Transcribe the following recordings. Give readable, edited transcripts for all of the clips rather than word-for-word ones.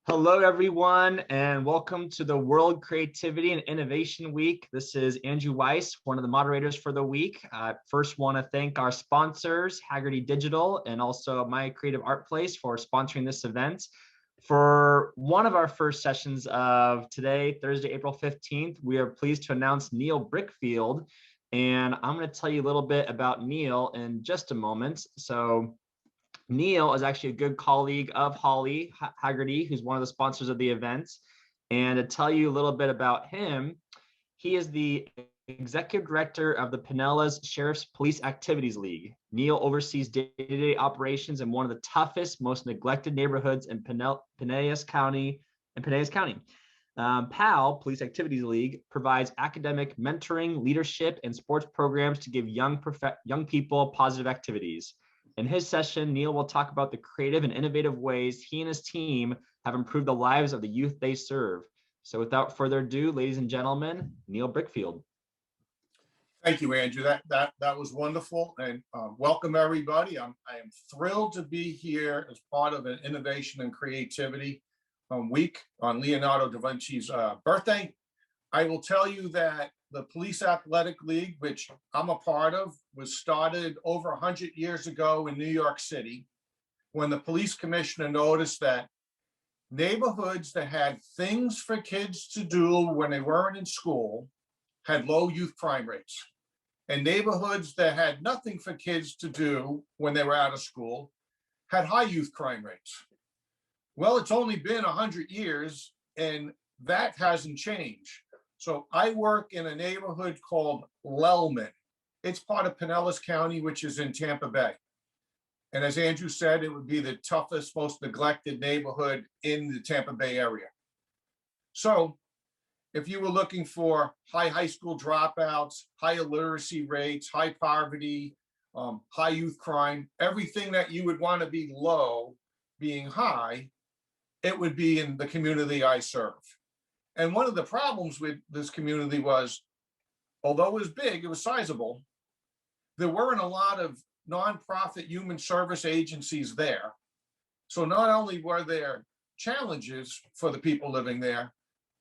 Hello, everyone, and welcome to the World Creativity and Innovation Week. This is Andrew Weiss, one of the moderators for the week. First, want to thank our sponsors, Haggerty Digital, and also My Creative Art Place for sponsoring this event. For one of our first sessions of today, Thursday, April 15th, we are pleased to announce Neil Brickfield, and I'm going to tell you a little bit about Neil in just a moment. So Neil is actually a good colleague of Holly Haggerty, who's one of the sponsors of the event. And to tell you a little bit about him, he is the executive director of the Pinellas Sheriff's Police Activities League. Neil oversees day-to-day operations in one of the toughest, most neglected neighborhoods in Pinellas County. PAL, Police Activities League, provides academic mentoring, leadership, and sports programs to give young people positive activities. In his session, Neil will talk about the creative and innovative ways he and his team have improved the lives of the youth they serve. So without further ado, ladies and gentlemen, Neil Brickfield. Thank you, Andrew. That was wonderful, and welcome everybody. I am thrilled to be here as part of an innovation and creativity week on Leonardo da Vinci's birthday. I will tell you that the Police Athletic League, which I'm a part of, was started over 100 years ago in New York City when the police commissioner noticed that neighborhoods that had things for kids to do when they weren't in school had low youth crime rates. And neighborhoods that had nothing for kids to do when they were out of school had high youth crime rates. Well, it's only been 100 years and that hasn't changed. So I work in a neighborhood called Lealman. It's part of Pinellas County, which is in Tampa Bay. And as Andrew said, it would be the toughest, most neglected neighborhood in the Tampa Bay area. So if you were looking for high school dropouts, high illiteracy rates, high poverty, high youth crime, everything that you would want to be low being high, it would be in the community I serve. And one of the problems with this community was, although it was big, it was sizable, there weren't a lot of nonprofit human service agencies there. So not only were there challenges for the people living there,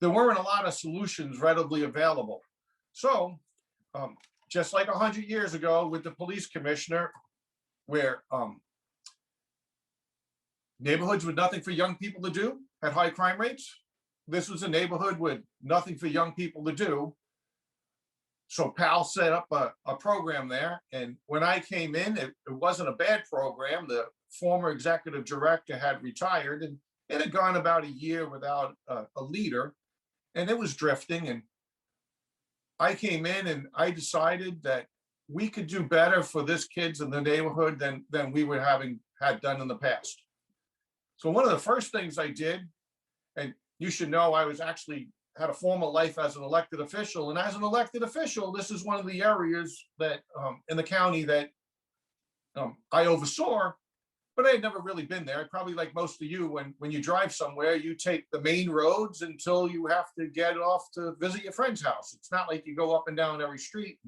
there weren't a lot of solutions readily available. So just like 100 years ago with the police commissioner, where neighborhoods with nothing for young people to do had high crime rates, this was a neighborhood with nothing for young people to do. So PAL set up a program there. And when I came in, it wasn't a bad program. The former executive director had retired and it had gone about a year without a leader and it was drifting. And I came in and I decided that we could do better for this kids in the neighborhood than we were had done in the past. So one of the first things I did, and you should know I was actually had a former life as an elected official. And as an elected official, this is one of the areas that in the county that I oversaw, but I had never really been there. Probably like most of you, when you drive somewhere, you take the main roads until you have to get off to visit your friend's house. It's not like you go up and down every street.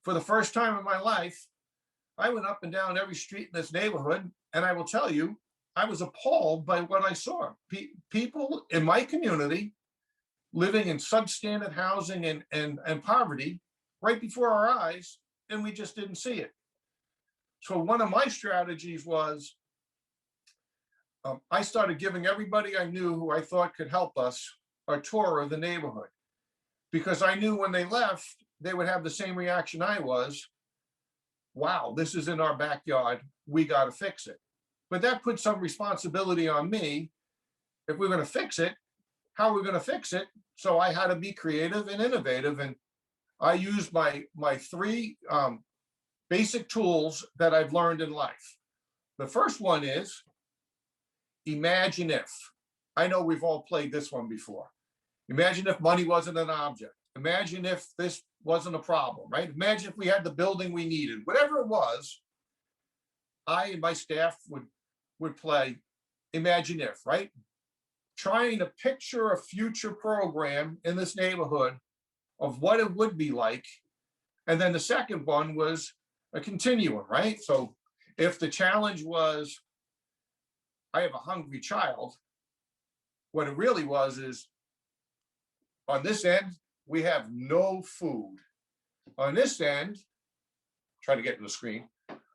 For the first time in my life, I went up and down every street in this neighborhood. And I will tell you, I was appalled by what I saw. People in my community living in substandard housing and poverty right before our eyes, and we just didn't see it. So one of my strategies was I started giving everybody I knew who I thought could help us a tour of the neighborhood, because I knew when they left, they would have the same reaction I was. Wow, this is in our backyard. We got to fix it. But that put some responsibility on me. If we're going to fix it, how are we going to fix it? So I had to be creative and innovative. And I used my three basic tools that I've learned in life. The first one is imagine if. I know we've all played this one before. Imagine if money wasn't an object. Imagine if this wasn't a problem, right? Imagine if we had the building we needed. Whatever it was, I and my staff would play imagine if, right? Trying to picture a future program in this neighborhood of what it would be like. And then the second one was a continuum, right? So if the challenge was, I have a hungry child, what it really was is, on this end, we have no food. On this end, try to get to the screen,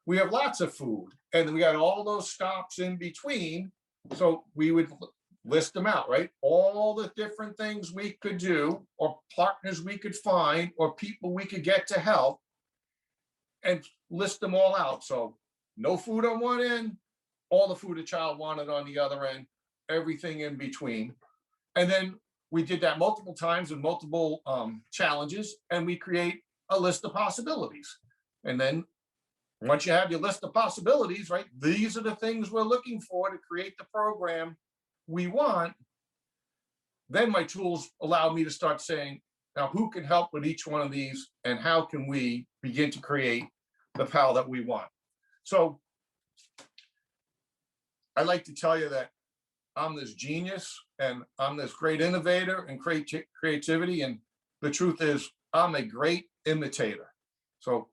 we have lots of food. And we got all those stops in between. So we would list them out, right? All the different things we could do, or partners we could find, or people we could get to help, and list them all out. So no food on one end, all the food a child wanted on the other end, everything in between. And then we did that multiple times with multiple challenges, and we create a list of possibilities. And then once you have your list of possibilities, right, these are the things we're looking for to create the program we want. Then my tools allow me to start saying, now who can help with each one of these, and how can we begin to create the PAL that we want? So I like to tell you that I'm this genius and I'm this great innovator and creativity. And the truth is, I'm a great imitator. So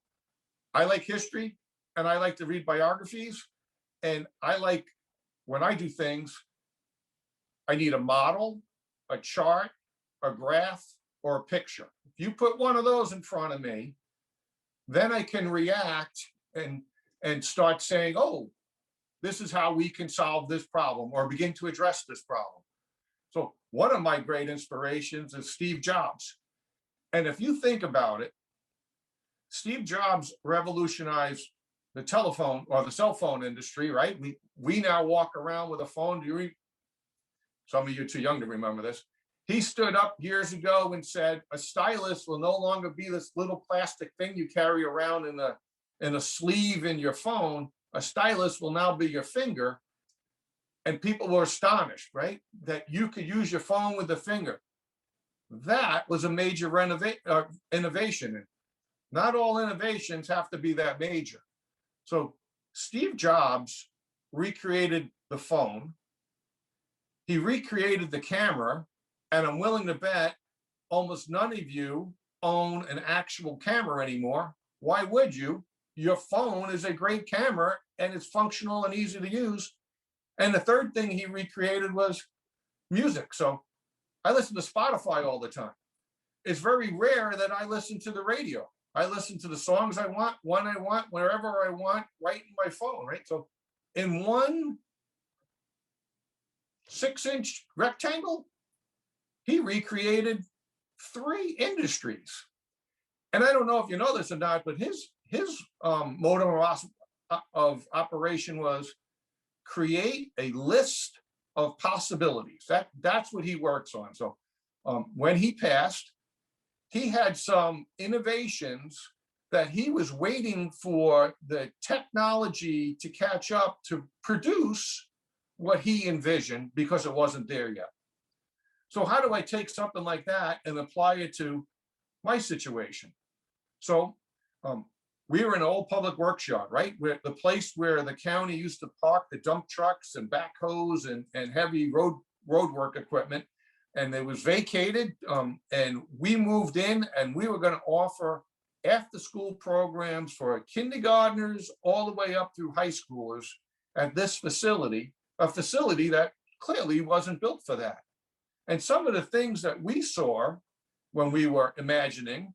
I like history, and I like to read biographies. And I like, when I do things, I need a model, a chart, a graph, or a picture. If you put one of those in front of me, then I can react and start saying, oh, this is how we can solve this problem, or begin to address this problem. So one of my great inspirations is Steve Jobs. And if you think about it, Steve Jobs revolutionized the telephone, or the cell phone industry, right? We now walk around with a phone. Some of you are too young to remember this. He stood up years ago and said, a stylus will no longer be this little plastic thing you carry around in a sleeve in your phone. A stylus will now be your finger. And people were astonished, right? That you could use your phone with the finger. That was a major innovation. And not all innovations have to be that major. So Steve Jobs recreated the phone. He recreated the camera. And I'm willing to bet almost none of you own an actual camera anymore. Why would you? Your phone is a great camera, and it's functional and easy to use. And the third thing he recreated was music. So I listen to Spotify all the time. It's very rare that I listen to the radio. I listen to the songs I want, when I want, wherever I want, right in my phone, right? So in one 6-inch rectangle, he recreated 3 industries. And I don't know if you know this or not, but his mode of operation was create a list of possibilities. That's what he works on. So when he passed, he had some innovations that he was waiting for the technology to catch up to produce what he envisioned, because it wasn't there yet. So how do I take something like that and apply it to my situation? So we were in an old public works yard, right? Where the place where the county used to park the dump trucks and backhoes and heavy road work equipment. And it was vacated, and we moved in, and we were going to offer after school programs for kindergartners all the way up through high schoolers at this facility, a facility that clearly wasn't built for that. And some of the things that we saw when we were imagining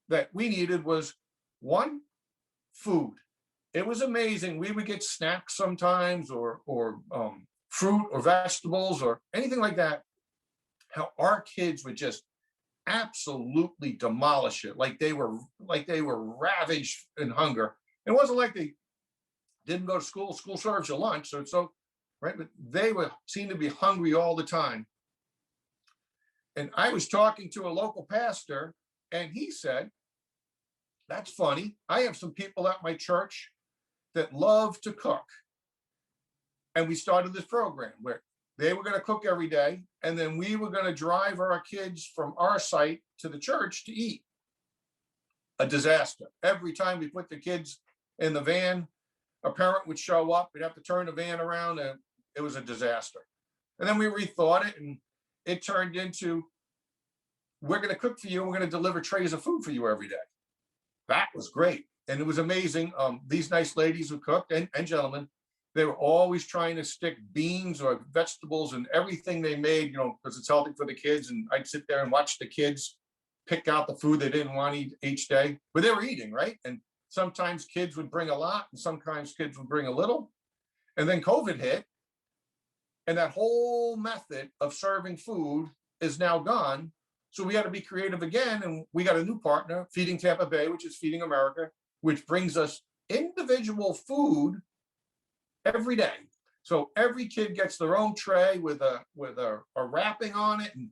that we needed was, one, food. It was amazing. We would get snacks sometimes, or fruit or vegetables or anything like that. How our kids would just absolutely demolish it, like they were ravaged in hunger. It wasn't like they didn't go to school. School serves you lunch, so right, but they seemed to be hungry all the time. And I was talking to a local pastor, and he said, that's funny. I have some people at my church that love to cook. And we started this program where they were going to cook every day, and then we were going to drive our kids from our site to the church to eat. A disaster. Every time we put the kids in the van, a parent would show up. We'd have to turn the van around, and it was a disaster. And then we rethought it, and it turned into, we're going to cook for you, and we're going to deliver trays of food for you every day. That was great. And it was amazing. These nice ladies who cooked, and gentlemen, They were always trying to stick beans or vegetables in everything they made, because it's healthy for the kids. And I'd sit there and watch the kids pick out the food they didn't want to eat each day, but they were eating, right? And sometimes kids would bring a lot and sometimes kids would bring a little. And then COVID hit, and that whole method of serving food is now gone. So we got to be creative again. And we got a new partner, Feeding Tampa Bay, which is Feeding America, which brings us individual food every day. So every kid gets their own tray with a wrapping on it, and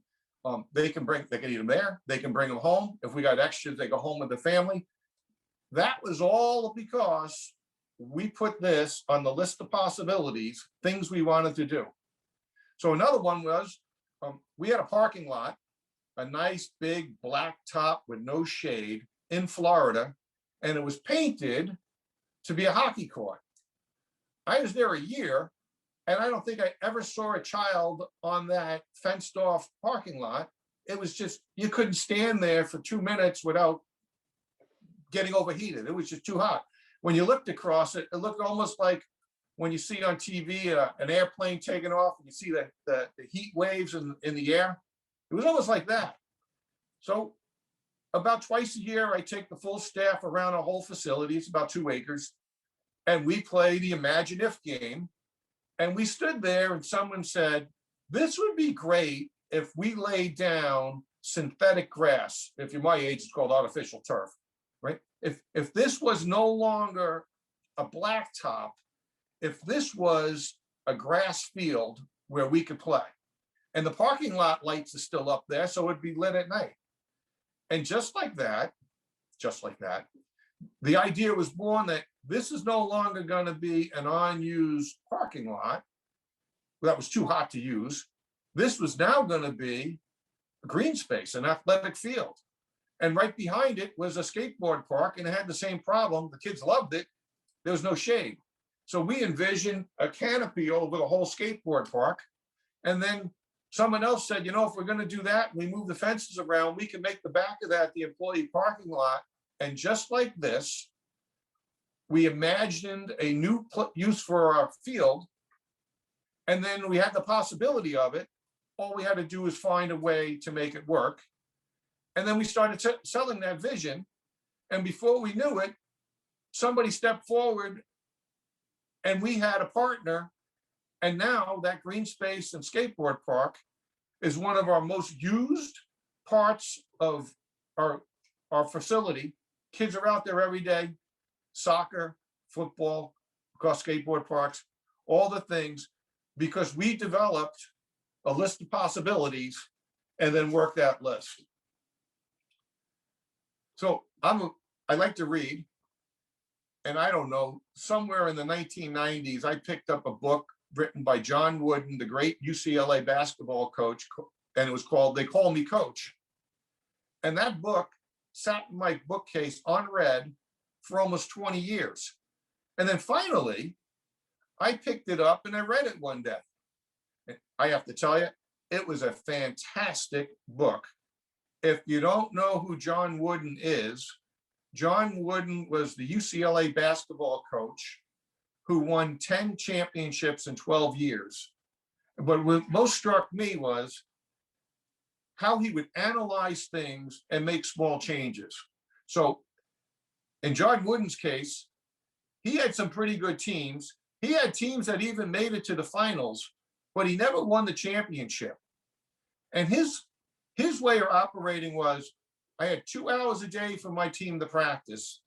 they can eat them there. They can bring them home. If we got extras, they go home with the family. That was all because we put this on the list of possibilities, things we wanted to do. So another one was, we had a parking lot, a nice big black top with no shade in Florida, and it was painted to be a hockey court. I was there a year, and I don't think I ever saw a child on that fenced off parking lot. It was just, you couldn't stand there for 2 minutes without getting overheated. It was just too hot. When you looked across it, it looked almost like when you see on TV an airplane taking off, and you see the heat waves in the air. It was almost like that. So about twice a year, I take the full staff around our whole facility. It's about 2 acres. And we play the Imagine If game. And we stood there and someone said, this would be great if we laid down synthetic grass. If you're my age, it's called artificial turf, right? If this was no longer a blacktop, if this was a grass field where we could play, and the parking lot lights are still up there, so it'd be lit at night. And just like that, the idea was born that this is no longer going to be an unused parking lot that was too hot to use. This was now going to be a green space, an athletic field. And right behind it was a skateboard park, and it had the same problem. The kids loved it. There was no shade. So we envisioned a canopy over the whole skateboard park. And then someone else said, if we're going to do that, we move the fences around, we can make the back of that the employee parking lot. And just like this, we imagined a new use for our field. And then we had the possibility of it. All we had to do was find a way to make it work. And then we started selling that vision. And before we knew it, somebody stepped forward and we had a partner. And now that green space and skateboard park is one of our most used parts of our facility. Kids are out there every day, soccer, football, across skateboard parks, all the things, because we developed a list of possibilities and then worked that list. So I like to read, and I don't know, somewhere in the 1990s, I picked up a book written by John Wooden, the great UCLA basketball coach, and it was called They Call Me Coach. And that book sat in my bookcase unread for almost 20 years. And then finally, I picked it up and I read it one day. And I have to tell you, it was a fantastic book. If you don't know who John Wooden is, John Wooden was the UCLA basketball coach who won 10 championships in 12 years. But what most struck me was how he would analyze things and make small changes. So in John Wooden's case, he had some pretty good teams. He had teams that even made it to the finals, but he never won the championship. And his way of operating was, I had 2 hours a day for my team to practice.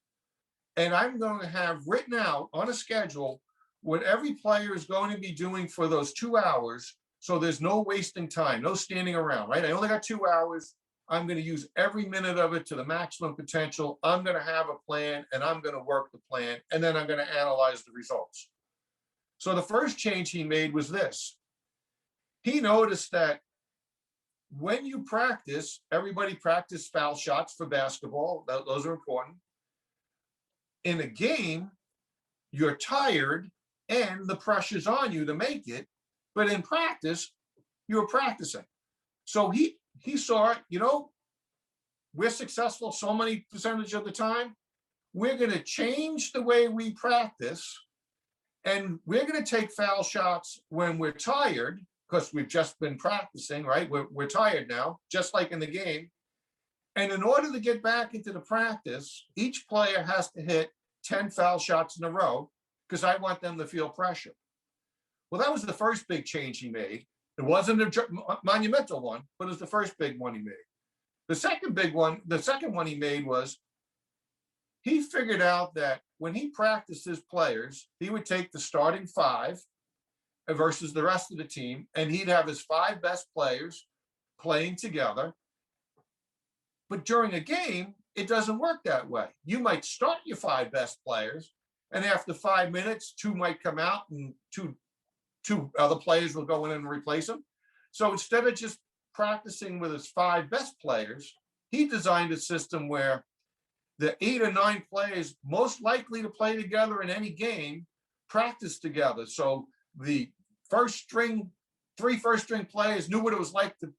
And I'm going to have written out on a schedule what every player is going to be doing for those 2 hours. So there's no wasting time, no standing around, right? I only got 2 hours. I'm going to use every minute of it to the maximum potential. I'm going to have a plan and I'm going to work the plan. And then I'm going to analyze the results. So the first change he made was this. He noticed that when you practice, everybody practice foul shots for basketball. Those are important. In a game, you're tired and the pressure's on you to make it. But in practice, you're practicing. So he saw, we're successful so many percentage of the time. We're going to change the way we practice. And we're going to take foul shots when we're tired, because we've just been practicing, right? We're tired now, just like in the game. And in order to get back into the practice, each player has to hit 10 foul shots in a row, because I want them to feel pressure. Well, that was the first big change he made. It wasn't a monumental one, but it was the first big one he made. The second one he made was, he figured out that when he practiced his players, he would take the starting 5 versus the rest of the team, and he'd have his 5 best players playing together. But during a game, it doesn't work that way. You might start your 5 best players, and after 5 minutes, 2 might come out and two other players will go in and replace them. So instead of just practicing with his 5 best players, he designed a system where the 8 or 9 players most likely to play together in any game practice together. So the 3 first string players knew what it was like to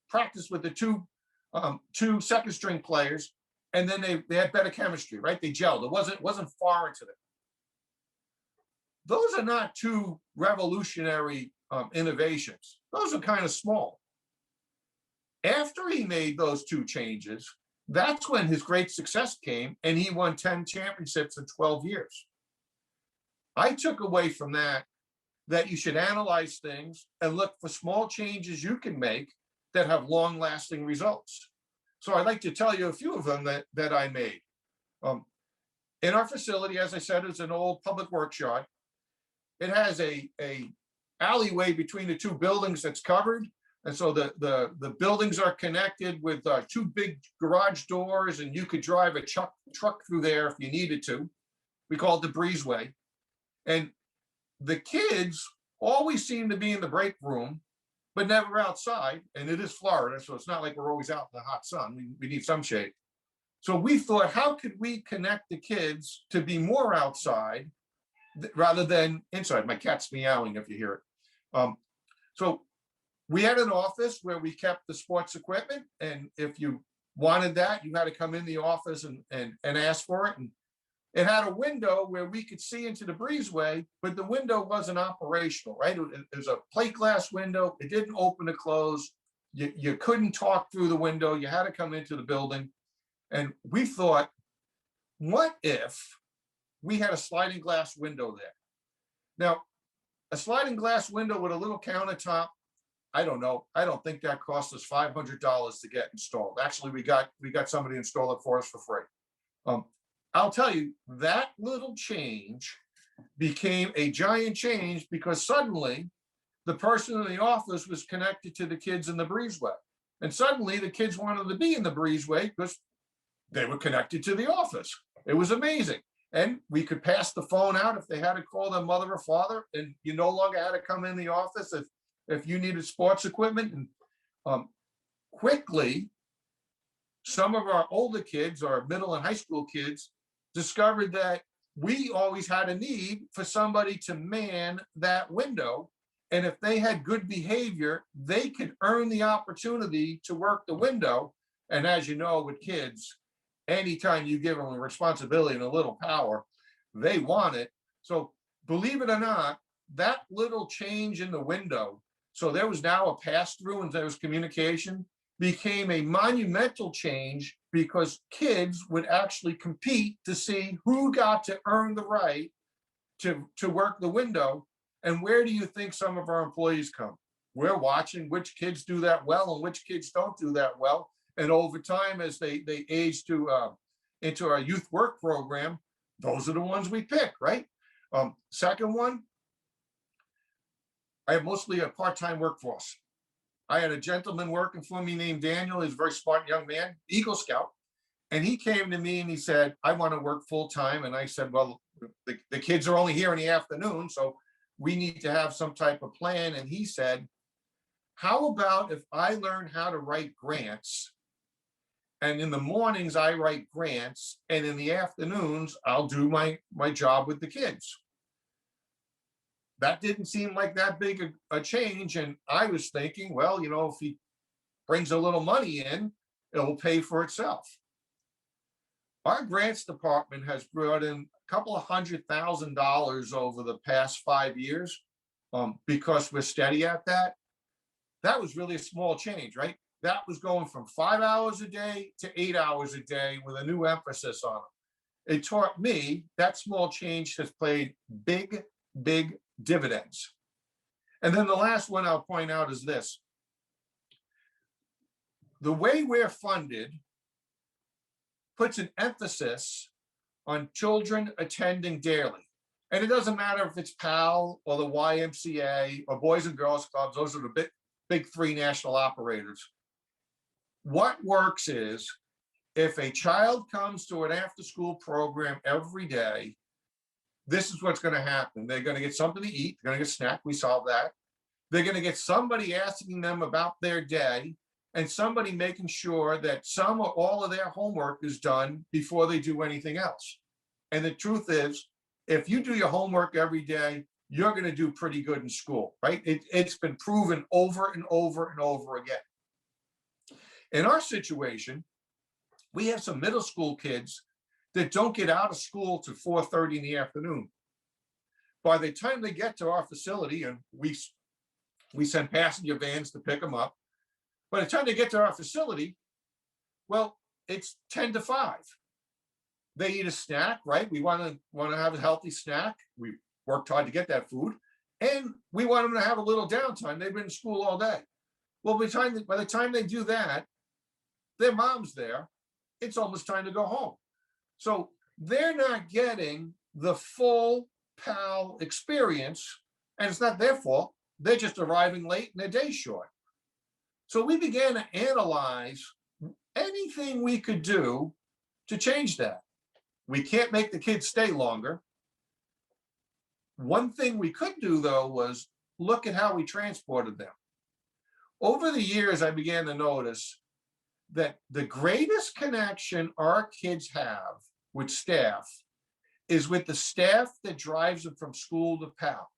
practice with the 2 second string players, and then they had better chemistry, right? They gelled. It wasn't foreign to them. Those are not 2 revolutionary innovations. Those are kind of small. After he made those 2 changes, that's when his great success came, and he won 10 championships in 12 years. I took away from that you should analyze things and look for small changes you can make that have long-lasting results. So I'd like to tell you a few of them that I made. In our facility, as I said, it's an old public works yard. It has a alleyway between the 2 buildings that's covered. And so the buildings are connected with 2 big garage doors, and you could drive a truck through there if you needed to. We call it the breezeway. And the kids always seem to be in the break room, but never outside. And it is Florida, so it's not like we're always out in the hot sun. We need some shade. So we thought, how could we connect the kids to be more outside rather than inside? My cat's meowing if you hear it. So we had an office where we kept the sports equipment, and if you wanted that, you had to come in the office and ask for it. And it had a window where we could see into the breezeway, but the window wasn't operational, right? It was a plate glass window. It didn't open or close. You couldn't talk through the window. You had to come into the building. And we thought, what if we had a sliding glass window there? Now, a sliding glass window with a little countertop, I don't know. I don't think that cost us $500 to get installed. Actually, we got somebody to install it for us for free. I'll tell you, that little change became a giant change, because suddenly the person in the office was connected to the kids in the breezeway. And suddenly the kids wanted to be in the breezeway because they were connected to the office. It was amazing. And we could pass the phone out if they had to call their mother or father, and you no longer had to come in the office if you needed sports equipment. And quickly, some of our older kids, our middle and high school kids, discovered that we always had a need for somebody to man that window. And if they had good behavior, they could earn the opportunity to work the window. And as you know, with kids, anytime you give them a responsibility and a little power, they want it. So believe it or not, that little change in the window, so there was now a pass-through and there was communication, became a monumental change, because kids would actually compete to see who got to earn the right to work the window. And where do you think some of our employees come? We're watching which kids do that well and which kids don't do that well. And over time, as they age into our youth work program, those are the ones we pick, right? Second one, I have mostly a part-time workforce. I had a gentleman working for me named Daniel. He's a very smart young man, Eagle Scout. And he came to me and he said, I want to work full-time. And I said, well, the kids are only here in the afternoon, so we need to have some type of plan. And he said, how about if I learn how to write grants, and in the mornings I write grants, and in the afternoons I'll do my job with the kids. That didn't seem like that big a change. And I was thinking, well, if he brings a little money in, it will pay for itself. Our grants department has brought in a couple of $100,000 over the past 5 years, because we're steady at that. That was really a small change, right? That was going from 5 hours a day to 8 hours a day with a new emphasis on it. It taught me that small change has played big, big dividends. And then the last one I'll point out is this. The way we're funded puts an emphasis on children attending daily. And it doesn't matter if it's PAL or the YMCA or Boys and Girls Clubs, those are the big three national operators. What works is if a child comes to an after-school program every day, this is what's going to happen. They're going to get something to eat. They're going to get a snack. We solve that. They're going to get somebody asking them about their day and somebody making sure that some or all of their homework is done before they do anything else. And the truth is, if you do your homework every day, you're going to do pretty good in school, right? It's been proven over and over and over again. In our situation, we have some middle school kids that don't get out of school till 4:30 in the afternoon. By the time they get to our facility, and we send passenger vans to pick them up, by the time they get to our facility, well, it's 10 to 5. They eat a snack, right? We want to have a healthy snack. We worked hard to get that food, and we want them to have a little downtime. They've been in school all day. Well, by the time they do that, their mom's there. It's almost time to go home. So they're not getting the full PAL experience, and it's not their fault. They're just arriving late and their day's short. So we began to analyze anything we could do to change that. We can't make the kids stay longer. One thing we could do, though, was look at how we transported them. Over the years, I began to notice that the greatest connection our kids have with staff is with the staff that drives them from school to PAL.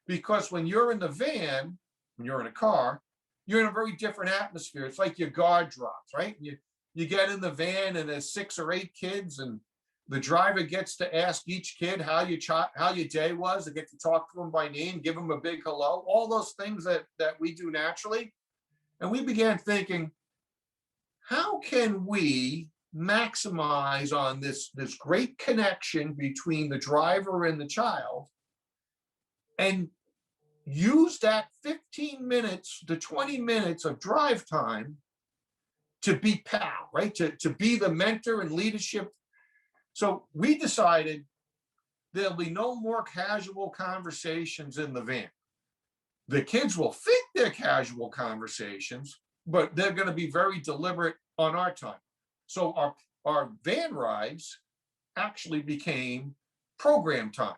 Because when you're in the van, when you're in a car, you're in a very different atmosphere. It's like your guard drops, right? You get in the van and there's 6 or 8 kids, and the driver gets to ask each kid how your day was. They get to talk to them by name, give them a big hello, all those things that we do naturally. And we began thinking, how can we maximize on this great connection between the driver and the child and use that 15 minutes to 20 minutes of drive time to be PAL, right? To be the mentor and leadership. So we decided there'll be no more casual conversations in the van. The kids will think they're casual conversations, but they're going to be very deliberate on our time. So our van rides actually became program time.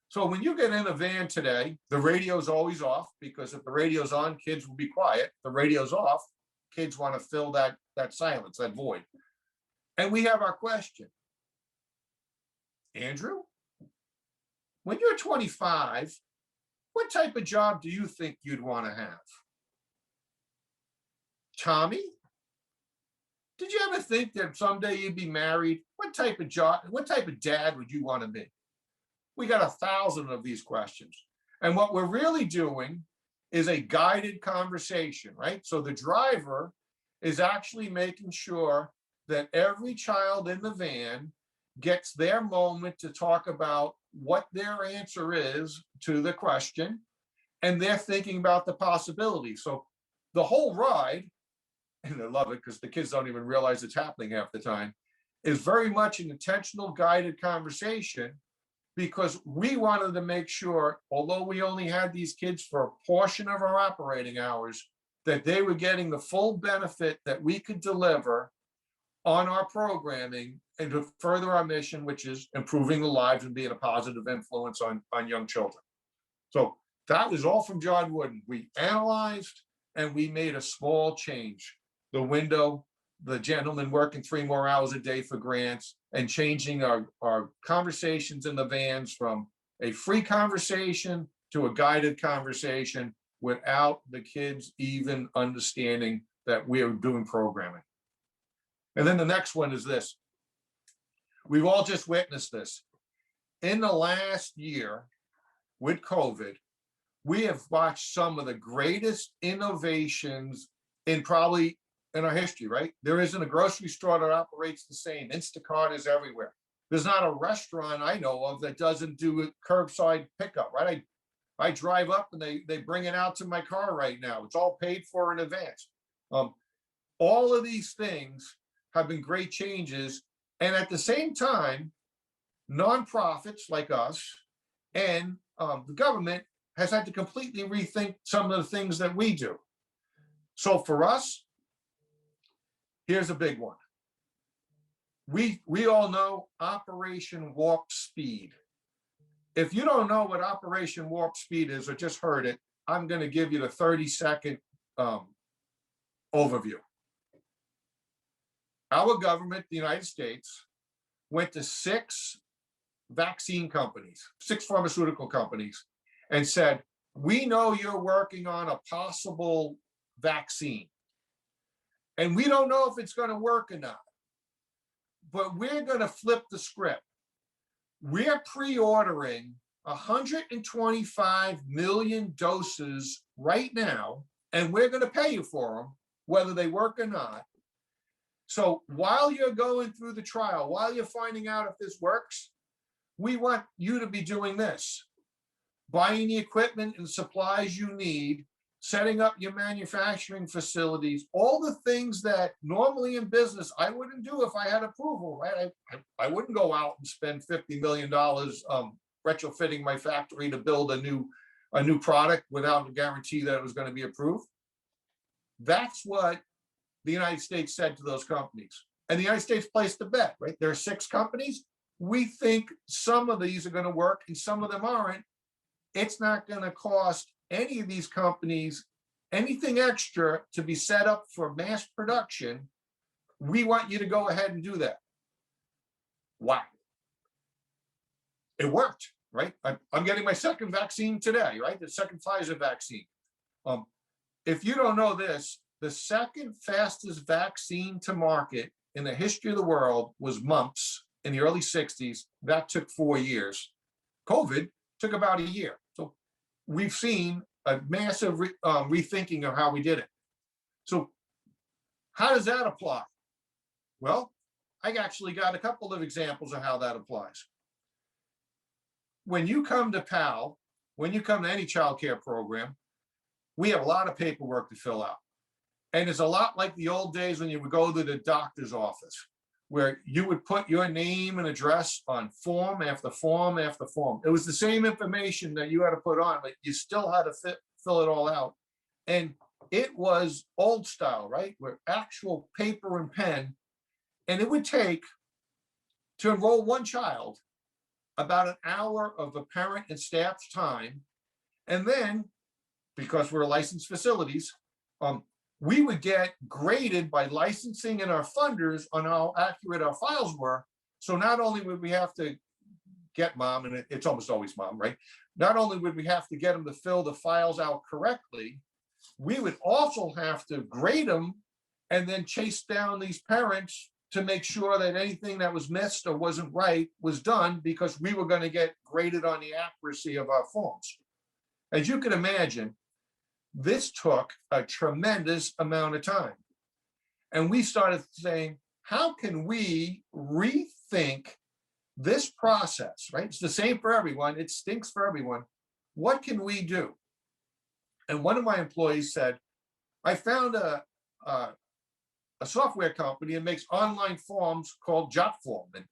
So when you get in a van today, the radio's always off, because if the radio's on, kids will be quiet. The radio's off, kids want to fill that silence, that void. And we have our question. Andrew, when you're 25, what type of job do you think you'd want to have? Tommy, did you ever think that someday you'd be married? What type of job, what type of dad would you want to be? We got 1,000 of these questions. And what we're really doing is a guided conversation, right? So the driver is actually making sure that every child in the van gets their moment to talk about what their answer is to the question, and they're thinking about the possibility. So the whole ride, and I love it because the kids don't even realize it's happening half the time, is very much an intentional guided conversation, because we wanted to make sure, although we only had these kids for a portion of our operating hours, that they were getting the full benefit that we could deliver on our programming and to further our mission, which is improving the lives and being a positive influence on young children. So that was all from John Wooden. We analyzed and we made a small change. The window, the gentleman working 3 more hours a day for grants, and changing our conversations in the vans from a free conversation to a guided conversation without the kids even understanding that we are doing programming. And then the next one is this. we've all just witnessed this. In the last year with COVID, we have watched some of the greatest innovations in probably in our history, right? There isn't a grocery store that operates the same. Instacart is everywhere. There's not a restaurant I know of that doesn't do curbside pickup, right? I drive up and they bring it out to my car right now. It's all paid for in advance. All of these things have been great changes. And at the same time, nonprofits like us and the government has had to completely rethink some of the things that we do. So for us, here's a big one. We all know Operation Warp Speed. If you don't know what Operation Warp Speed is or just heard it, I'm going to give you the 30-second overview. Our government, the United States, went to 6 vaccine companies, 6 pharmaceutical companies, and said, we know you're working on a possible vaccine. And we don't know if it's going to work or not, but we're going to flip the script. We're pre-ordering 125 million doses right now, and we're going to pay you for them, whether they work or not. So while you're going through the trial, while you're finding out if this works, we want you to be doing this, buying the equipment and supplies you need, setting up your manufacturing facilities, all the things that normally in business I wouldn't do if I had approval, right? I wouldn't go out and spend $50 million retrofitting my factory to build a new product without a guarantee that it was going to be approved. That's what the United States said to those companies. And the United States placed a bet, right? There are 6 companies. We think some of these are going to work and some of them aren't. It's not going to cost any of these companies anything extra to be set up for mass production. We want you to go ahead and do that. Wow. It worked, right? I'm getting my second vaccine today, right? The second Pfizer vaccine. If you don't know this, the second fastest vaccine to market in the history of the world was mumps in the early 60s. That took 4 years. COVID took about a year. So we've seen a massive rethinking of how we did it. So how does that apply? Well, I actually got a couple of examples of how that applies. When you come to PAL, when you come to any child care program, we have a lot of paperwork to fill out. And it's a lot like the old days when you would go to the doctor's office, where you would put your name and address on form after form after form. It was the same information that you had to put on, but you still had to fill it all out. And it was old style, right? Where actual paper and pen. And it would take, to enroll one child, about an hour of the parent and staff's time. And then, because we're licensed facilities, we would get graded by licensing and our funders on how accurate our files were. So not only would we have to get mom, and it's almost always mom, right? Not only would we have to get them to fill the files out correctly, we would also have to grade them and then chase down these parents to make sure that anything that was missed or wasn't right was done, because we were going to get graded on the accuracy of our forms. As you can imagine, this took a tremendous amount of time. And we started saying, how can we rethink this process, right? It's the same for everyone. It stinks for everyone. What can we do? And one of my employees said, I found a software company that makes online forms called JotForm. And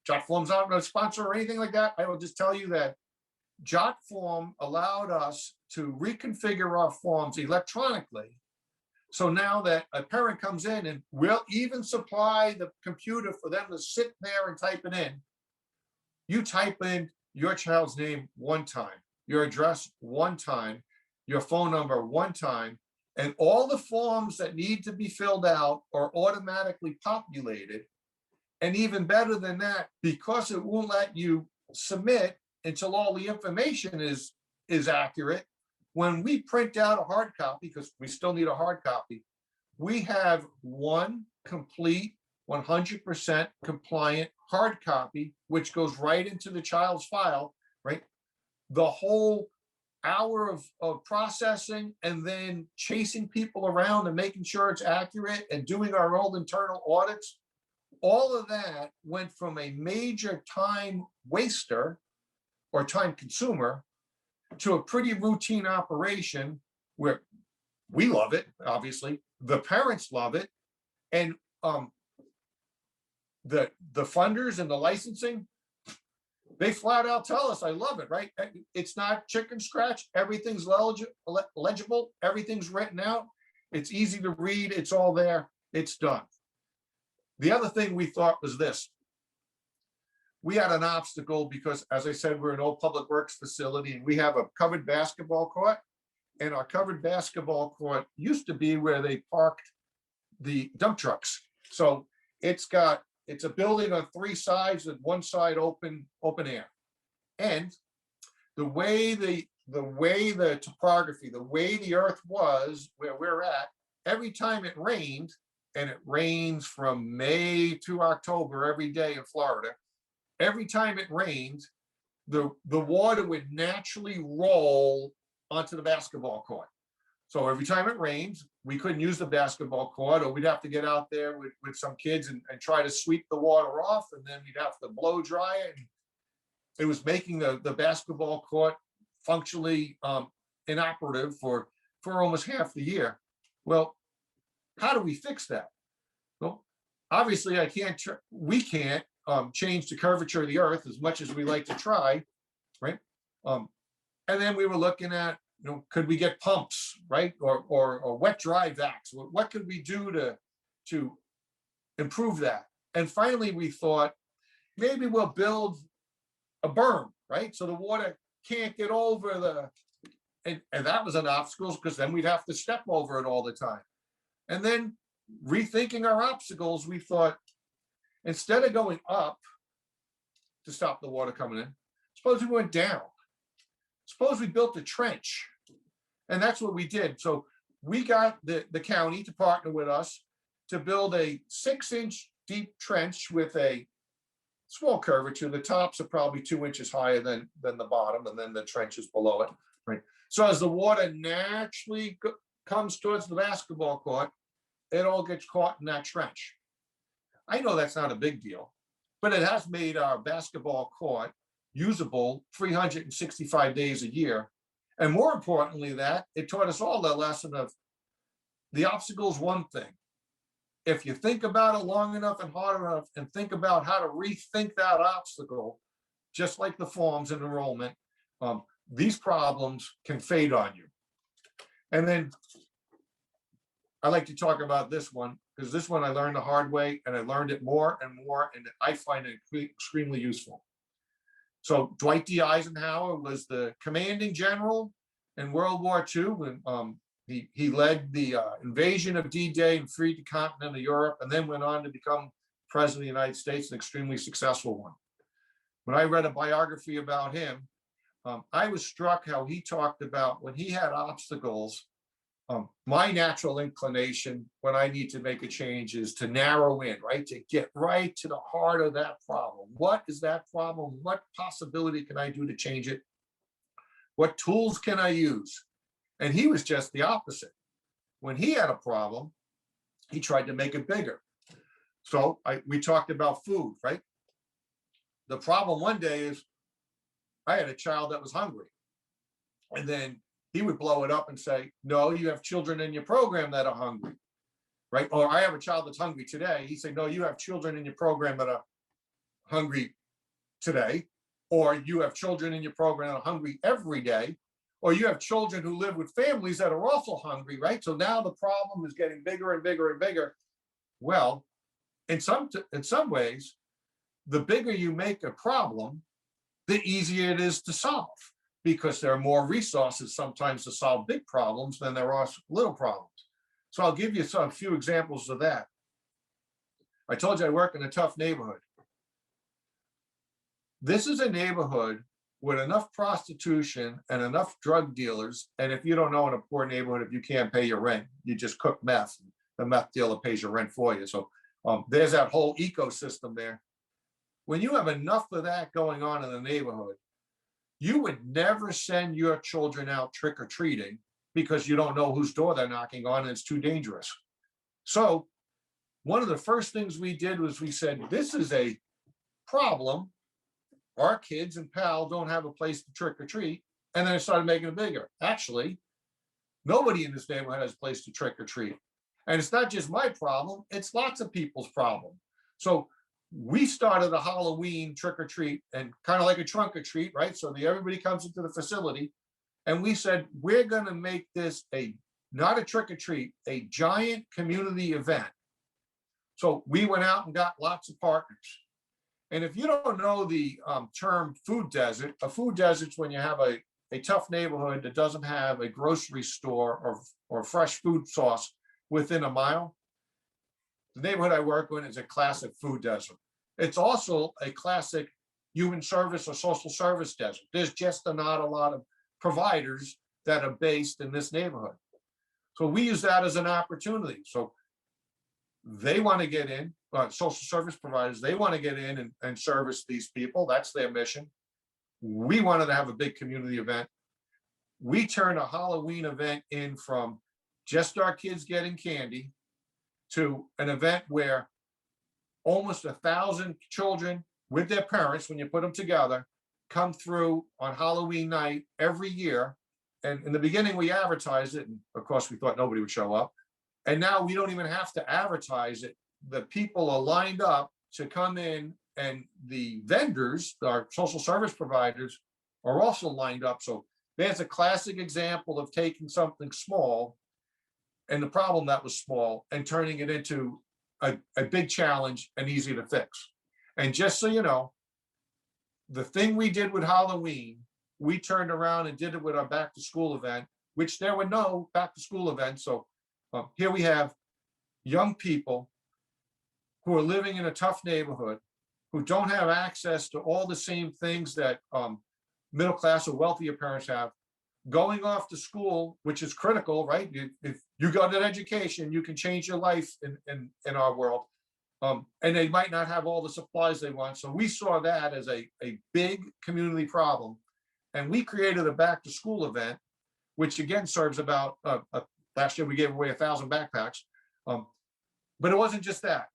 JotForm's not a sponsor or anything like that. I will just tell you that JotForm allowed us to reconfigure our forms electronically. So now that a parent comes in, and we'll even supply the computer for them to sit there and type it in. You type in your child's name one time, your address one time, your phone number one time, and all the forms that need to be filled out are automatically populated. And even better than that, because it won't let you submit until all the information is accurate, when we print out a hard copy, because we still need a hard copy, we have one complete 100% compliant hard copy, which goes right into the child's file, right? The whole hour of processing and then chasing people around and making sure it's accurate and doing our own internal audits, all of that went from a major time waster or time consumer to a pretty routine operation where we love it, obviously, the parents love it, and the funders and the licensing, they flat out tell us, I love it, right? It's not chicken scratch. Everything's legible. Everything's written out. It's easy to read. It's all there. It's done. The other thing we thought was this. We had an obstacle because, as I said, we're an old public works facility and we have a covered basketball court. And our covered basketball court used to be where they parked the dump trucks. So it's a building on 3 sides and 1 side open air. And the way the topography, the way the earth was where we're at, every time it rained, and it rains from May to October every day in Florida, every time it rained, the water would naturally roll onto the basketball court. So every time it rained, we couldn't use the basketball court, or we'd have to get out there with some kids and try to sweep the water off, and then we'd have to blow dry it. And it was making the basketball court functionally inoperative for almost half the year. Well, how do we fix that? Well, obviously we can't change the curvature of the earth as much as we like to try, right? And then we were looking at, could we get pumps, right? Or wet dry vacs? What could we do to improve that? And finally, we thought maybe we'll build a berm, right? So the water can't get over and that was an obstacle because then we'd have to step over it all the time. And then rethinking our obstacles, we thought, instead of going up to stop the water coming in, suppose we went down. Suppose we built a trench. And that's what we did. So we got the county to partner with us to build a 6-inch deep trench with a small curvature. The tops are probably 2 inches higher than the bottom, and then the trench is below it, right? So as the water naturally comes towards the basketball court, it all gets caught in that trench. I know that's not a big deal, but it has made our basketball court usable 365 days a year. And more importantly, that it taught us all the lesson of the obstacle is one thing. If you think about it long enough and hard enough and think about how to rethink that obstacle, just like the forms and enrollment, these problems can fade on you. And then I like to talk about this one because this one I learned the hard way, and I learned it more and more, and I find it extremely useful. So Dwight D. Eisenhower was the commanding general in World War II, and he led the invasion of D-Day and freed the continent of Europe, and then went on to become president of the United States, an extremely successful one. When I read a biography about him, I was struck how he talked about when he had obstacles. My natural inclination when I need to make a change is to narrow in, right? To get right to the heart of that problem. What is that problem? What possibility can I do to change it? What tools can I use? And he was just the opposite. When he had a problem, he tried to make it bigger. So we talked about food, right? The problem one day is I had a child that was hungry. And then he would blow it up and say, no, you have children in your program that are hungry, right? Or I have a child that's hungry today. He'd say, no, you have children in your program that are hungry today. Or you have children in your program that are hungry every day. Or you have children who live with families that are also hungry, right? So now the problem is getting bigger and bigger and bigger. Well, in some ways, the bigger you make a problem, the easier it is to solve, because there are more resources sometimes to solve big problems than there are little problems. So I'll give you a few examples of that. I told you I work in a tough neighborhood. This is a neighborhood with enough prostitution and enough drug dealers. And if you don't know, in a poor neighborhood, if you can't pay your rent, you just cook meth. The meth dealer pays your rent for you. So There's that whole ecosystem there. When you have enough of that going on in the neighborhood, you would never send your children out trick-or-treating because you don't know whose door they're knocking on and it's too dangerous. So one of the first things we did was we said, this is a problem. Our kids and pals don't have a place to trick-or-treat. And then I started making it bigger. Actually, nobody in this neighborhood has a place to trick-or-treat. And it's not just my problem, it's lots of people's problem. So we started a Halloween trick-or-treat and kind of like a trunk-or-treat, right? So everybody comes into the facility. And we said, we're gonna make this not a trick-or-treat, a giant community event. So we went out and got lots of partners. And if you don't know the term food desert, a food desert's when you have a tough neighborhood that doesn't have a grocery store or fresh food source within a mile. The neighborhood I work in is a classic food desert. It's also a classic human service or social service desert. There's just not a lot of providers that are based in this neighborhood. So we use that as an opportunity. So they want to get in, social service providers, they want to get in and service these people. That's their mission. We wanted to have a big community event. We turned a Halloween event in from just our kids getting candy to an event where almost 1,000 children with their parents, when you put them together, come through on Halloween night every year. And in the beginning, we advertised it. And of course, we thought nobody would show up. And now we don't even have to advertise it. The people are lined up to come in, and the vendors, our social service providers, are also lined up. So there's a classic example of taking something small and the problem that was small and turning it into a big challenge and easy to fix. And just so you know, the thing we did with Halloween, we turned around and did it with our back to school event, which there were no back to school events. So here we have young people who are living in a tough neighborhood, who don't have access to all the same things that middle class or wealthier parents have, going off to school, which is critical, right? If you got an education, you can change your life in our world. And they might not have all the supplies they want. So we saw that as a big community problem. And we created a back to school event, which again serves about, last year we gave away 1,000 backpacks. But it wasn't just that.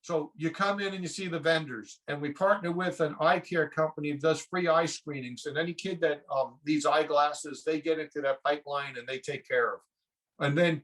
So you come in and you see the vendors, and we partner with an eye care company that does free eye screenings. And any kid that needs eyeglasses, they get into that pipeline and they take care of. And then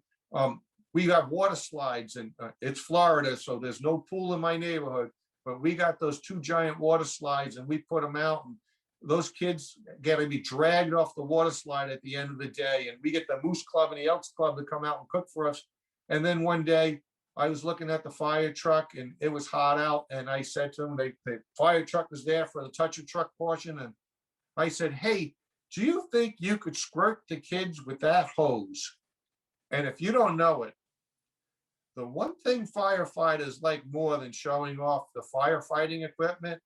we have water slides, and it's Florida, so there's no pool in my neighborhood, but we got those 2 giant water slides and we put them out, and those kids get to be dragged off the water slide at the end of the day. And we get the Moose Club and the Elks Club to come out and cook for us. And then one day I was looking at the fire truck and it was hot out. And I said to them, the fire truck was there for the touch of truck portion. And I said, hey, do you think you could squirt the kids with that hose? And if you don't know it, the one thing firefighters like more than showing off the firefighting equipment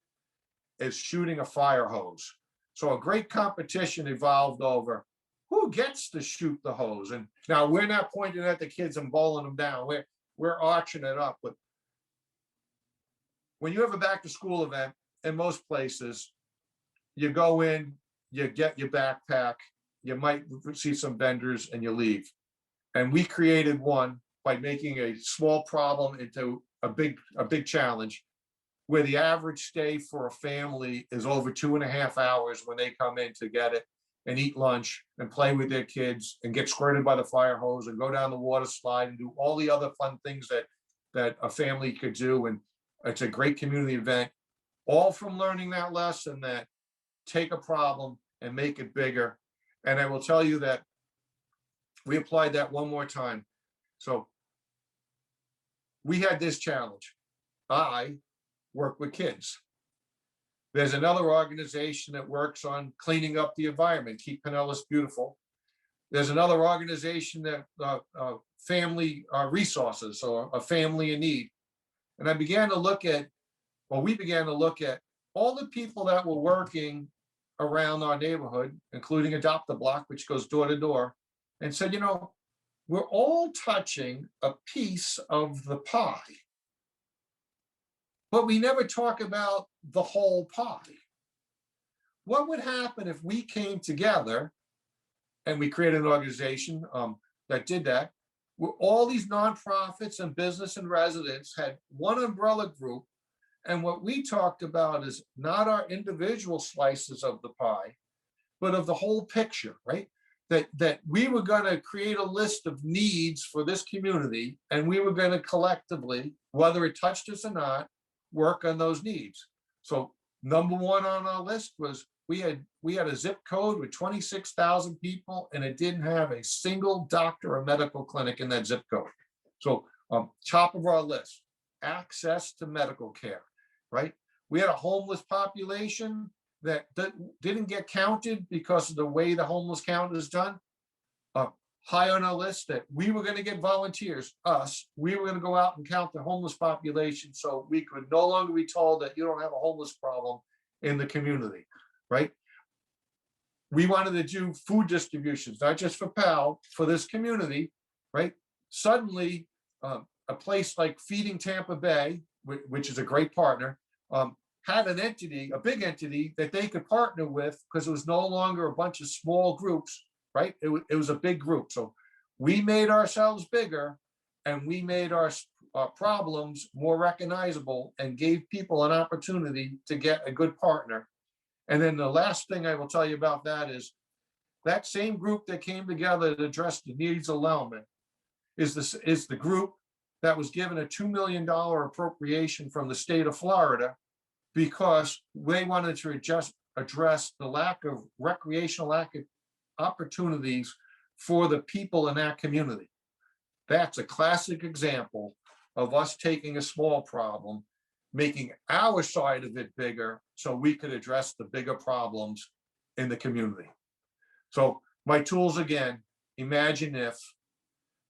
is shooting a fire hose. So a great competition evolved over who gets to shoot the hose. And now we're not pointing at the kids and bowling them down. We're arching it up. But when you have a back to school event, in most places, you go in, you get your backpack, you might see some vendors, and you leave. And we created one by making a small problem into a big challenge, where the average stay for a family is over 2.5 hours when they come in to get it and eat lunch and play with their kids and get squirted by the fire hose and go down the water slide and do all the other fun things that a family could do. And it's a great community event, all from learning that lesson that take a problem and make it bigger. And I will tell you that we applied that one more time. So we had this challenge. I work with kids. There's another organization that works on cleaning up the environment, keep Pinellas beautiful. There's another organization that family resources, or a family in need. And we began to look at all the people that were working around our neighborhood, including Adopt a Block, which goes door to door, and said, we're all touching a piece of the pie. but we never talk about the whole pie. What would happen if we came together and we created an organization that did that, where all these nonprofits and business and residents had one umbrella group, and what we talked about is not our individual slices of the pie, but of the whole picture, right? That we were going to create a list of needs for this community, and we were going to collectively, whether it touched us or not, work on those needs. So number one on our list was we had a zip code with 26,000 people, and it didn't have a single doctor or medical clinic in that zip code. So top of our list, access to medical care, right? We had a homeless population that didn't get counted because of the way the homeless count is done. High on our list that we were going to get volunteers, we were going to go out and count the homeless population so we could no longer be told that you don't have a homeless problem in the community, right? We wanted to do food distributions, not just for PAL, for this community, right? Suddenly, a place like Feeding Tampa Bay, which is a great partner, had an entity, a big entity that they could partner with because it was no longer a bunch of small groups, right? It was a big group. So we made ourselves bigger, and we made our problems more recognizable and gave people an opportunity to get a good partner. And then the last thing I will tell you about that is that same group that came together to address the needs of Lealman is the group that was given a $2 million appropriation from the state of Florida because they wanted to address the lack of recreational opportunities for the people in that community. That's a classic example of us taking a small problem, making our side of it bigger so we could address the bigger problems in the community. So my tools again, imagine if,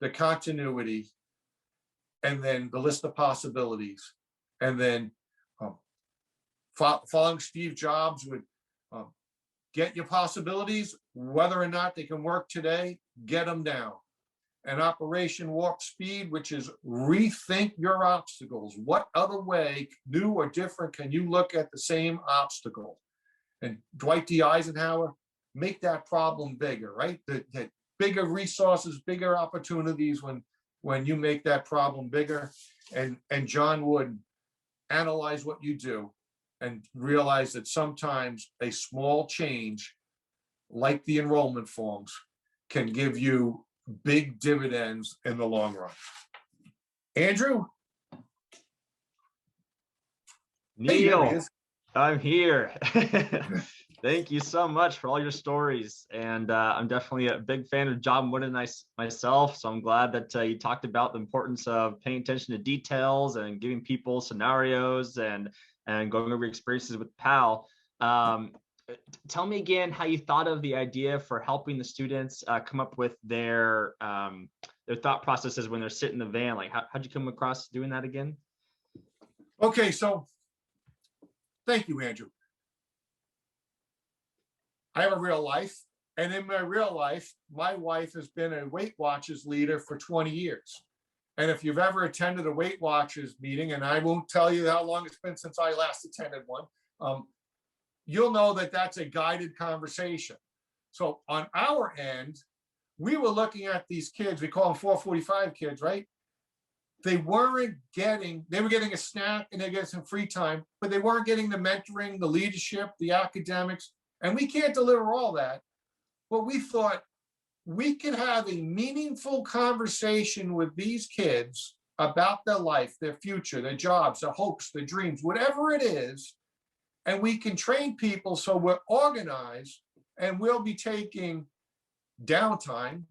the continuity, and then the list of possibilities, and then following Steve Jobs would get your possibilities, whether or not they can work today, get them down. And Operation Warp Speed, which is rethink your obstacles. What other way, new or different, can you look at the same obstacle? And Dwight D. Eisenhower, make that problem bigger, right? The bigger resources, bigger opportunities when you make that problem bigger. And John Wooden, analyze what you do and realize that sometimes a small change, like the enrollment forms, can give you big dividends in the long run. Andrew? Neil, I'm here. Thank you so much for all your stories. And I'm definitely a big fan of John Wooden myself. So I'm glad that you talked about the importance of paying attention to details and giving people scenarios and going over experiences with PAL. Tell me again how you thought of the idea for helping the students come up with their thought processes when they're sitting in the van. Like, how'd you come across doing that again? Okay, so thank you, Andrew. I have a real life, and in my real life, my wife has been a Weight Watchers leader for 20 years. And if you've ever attended a Weight Watchers meeting, and I won't tell you how long it's been since I last attended one, you'll know that that's a guided conversation. So on our end, we were looking at these kids, we call them 445 kids, right? They were getting a snack and they get some free time, but they weren't getting the mentoring, the leadership, the academics, and we can't deliver all that. But we thought we could have a meaningful conversation with these kids about their life, their future, their jobs, their hopes, their dreams, whatever it is. And we can train people so we're organized, and we'll be taking downtime,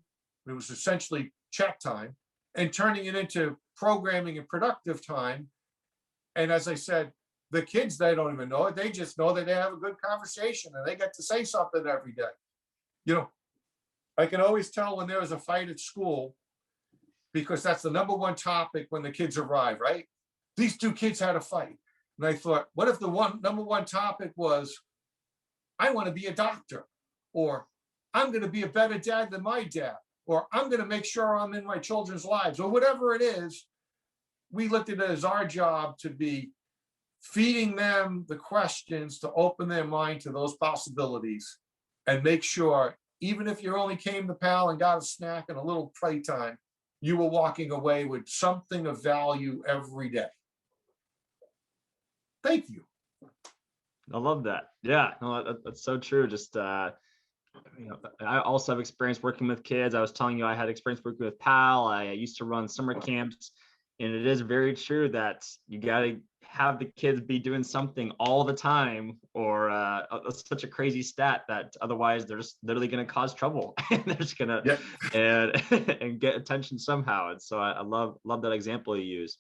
it was essentially check time, and turning it into programming and productive time. And as I said, the kids, they don't even know it. They just know that they have a good conversation and they get to say something every day. You know, I can always tell when there was a fight at school because that's the number one topic when the kids arrive, right? These two kids had a fight. And I thought, what if the number one topic was, I want to be a doctor, or I'm going to be a better dad than my dad, or I'm going to make sure I'm in my children's lives, or whatever it is. We looked at it as our job to be feeding them the questions to open their mind to those possibilities and make sure, even if you only came to PAL and got a snack and a little playtime, you were walking away with something of value every day. Thank you. I love that. Yeah, no, that's so true. Just I also have experience working with kids. I was telling you I had experience working with PAL. I used to run summer camps, and it is very true that you got to have the kids be doing something all the time, or it's such a crazy stat that otherwise they're just literally going to cause trouble and they're just going to and get attention somehow. And so I love that example you use.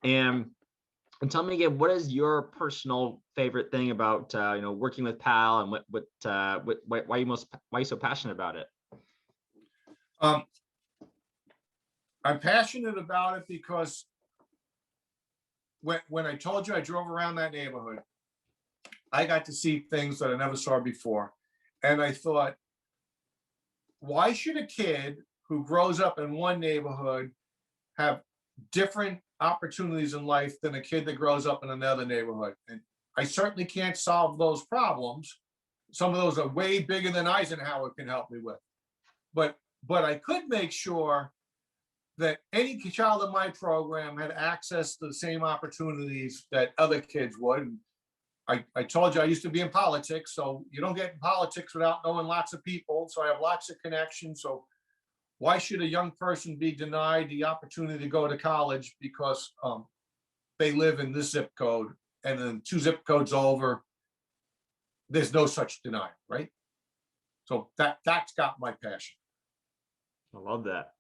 And tell me again, what is your personal favorite thing about working with PAL, and why you so passionate about it? I'm passionate about it because when I told you I drove around that neighborhood, I got to see things that I never saw before. And I thought, why should a kid who grows up in one neighborhood have different opportunities in life than a kid that grows up in another neighborhood? And I certainly can't solve those problems. Some of those are way bigger than Eisenhower can help me with. But I could make sure that any child in my program had access to the same opportunities that other kids would. And I told you I used to be in politics, so you don't get in politics without knowing lots of people. So I have lots of connections. So why should a young person be denied the opportunity to go to college because they live in this zip code, and then 2 zip codes over, there's no such denial, right? So that's got my passion. I love that.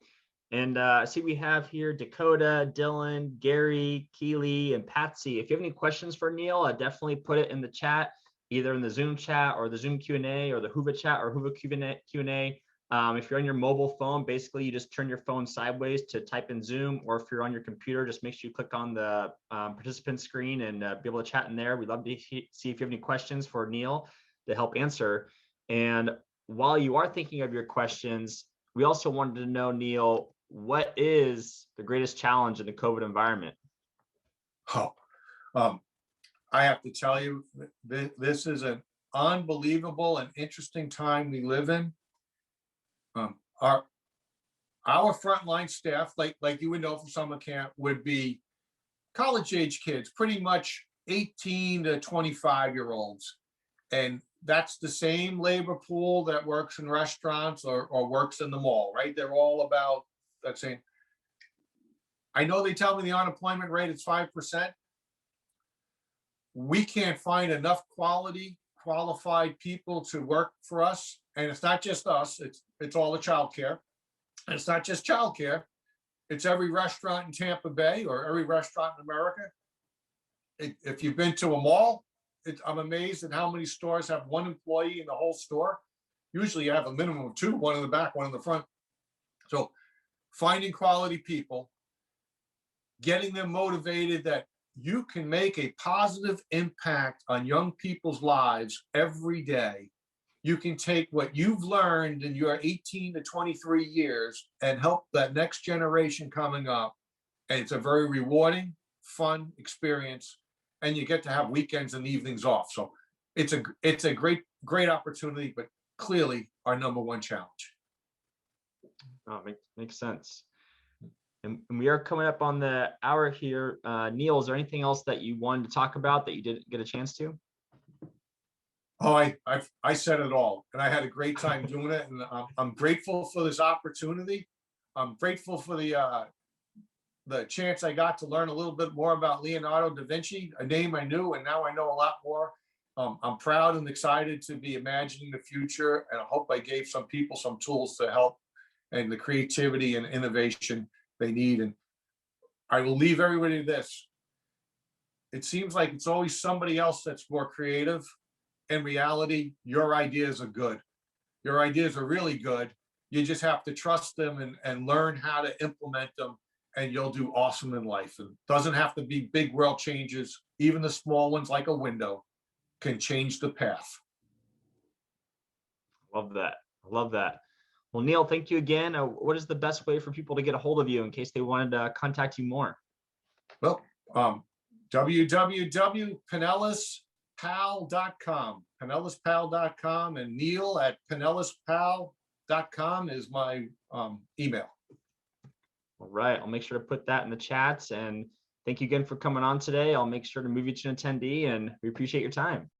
And I see we have here Dakota, Dylan, Gary, Keely, and Patsy. If you have any questions for Neil, definitely put it in the chat, either in the Zoom chat or the Zoom Q&A or the Whova chat or Whova Q&A. If you're on your mobile phone, basically you just turn your phone sideways to type in Zoom, or if you're on your computer, just make sure you click on the participant screen and be able to chat in there. We'd love to see if you have any questions for Neil to help answer. And while you are thinking of your questions, we also wanted to know, Neil, what is the greatest challenge in the COVID environment? I have to tell you, this is an unbelievable and interesting time we live in. Our frontline staff, like you would know from summer camp, would be college age kids, pretty much 18 to 25-year-olds. And that's the same labor pool that works in restaurants or works in the mall, right? They're all about that same. I know they tell me the unemployment rate is 5%. We can't find enough qualified people to work for us. And it's not just us, it's all the childcare. And it's not just childcare, it's every restaurant in Tampa Bay or every restaurant in America. If you've been to a mall, I'm amazed at how many stores have one employee in the whole store. Usually you have a minimum of 2, one in the back, one in the front. So finding quality people, getting them motivated that you can make a positive impact on young people's lives every day. You can take what you've learned in your 18 to 23 years and help that next generation coming up. And it's a very rewarding, fun experience. And you get to have weekends and evenings off. So it's a great opportunity, but clearly our number one challenge. Oh, makes sense. And we are coming up on the hour here. Neil, is there anything else that you wanted to talk about that you didn't get a chance to? Oh, I said it all, and I had a great time doing it, and I'm grateful for this opportunity. I'm grateful for the chance I got to learn a little bit more about Leonardo da Vinci, a name I knew, and now I know a lot more. I'm proud and excited to be imagining the future, and I hope I gave some people some tools to help and the creativity and innovation they need. And I will leave everybody with this. It seems like it's always somebody else that's more creative. In reality, your ideas are good. Your ideas are really good. You just have to trust them and learn how to implement them, and you'll do awesome in life. And it doesn't have to be big world changes. Even the small ones, like a window, can change the path. Love that. I love that. Well, Neil, thank you again. What is the best way for people to get a hold of you in case they wanted to contact you more? Well, www.pinellaspal.com, pinellaspal.com, and neil@pinellaspal.com is my email. All right, I'll make sure to put that in the chats, and thank you again for coming on today. I'll make sure to move you to an attendee, and we appreciate your time.